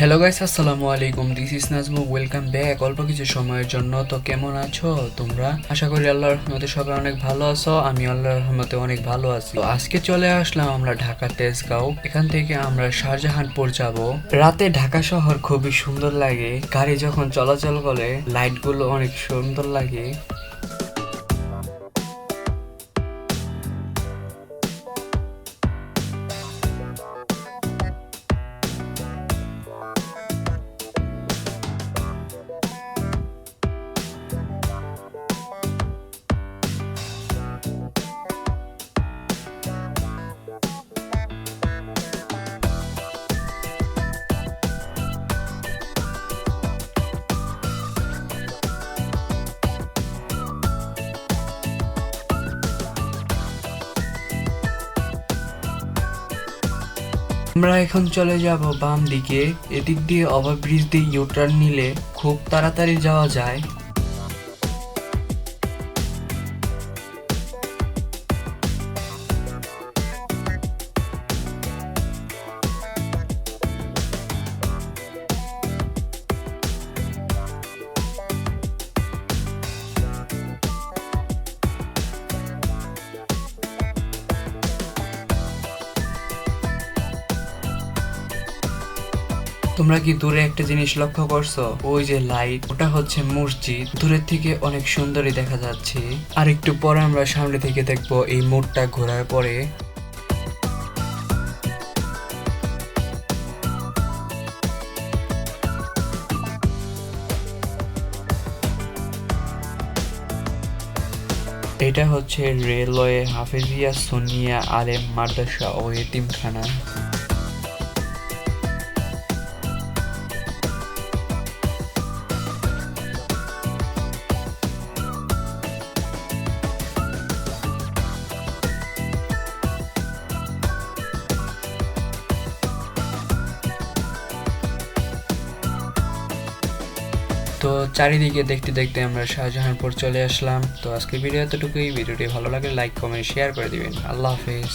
Hello guys, আসসালামু আলাইকুম। This is নাজমু, welcome back. অল্প কিছু সময়ের জন্য তো কেমন আছো তোমরা? আশা করি আল্লাহর রহমতে সবাই অনেক ভালো আছো। আমি আল্লাহর রহমতে অনেক ভালো আছি। তো আজকে চলে আসলাম আমরা ঢাকা তেজগাঁও। এখান থেকে আমরা শাহজাহানপুর যাব। রাতে ঢাকা শহর খুবই সুন্দর লাগে। গাড়ি যখন চলাচল করে লাইট গুলো অনেক সুন্দর লাগে। আমরা এখন চলে যাব বাম দিকে। এদিক দিয়ে ওভারব্রিজ দিয়ে ইউটার্ন নিলে খুব তাড়াতাড়ি যাওয়া যায়। তোমরা কি দূরে একটা জিনিস লক্ষ্য করছো? ওই যে লাইট, ওটা হচ্ছে মসজিদ। দূরের থেকে অনেক সুন্দরই দেখা যাচ্ছে। আর একটু পরে আমরা সামনে থেকে দেখবো এই মোড়টা ঘোরার পরে। এটা হচ্ছে রেলওয়ে হাফেজিয়া সুন্নিয়া আলেম মাদ্রাসা ও এতিমখানা। তো চারিদিকে দেখতে দেখতে আমরা শাহজাহানপুর চলে আসলাম। তো আজকের ভিডিও এতটুকুই। ভিডিওটি ভালো লাগলে লাইক কমেন্ট শেয়ার করে দিবেন। আল্লাহ হাফেজ।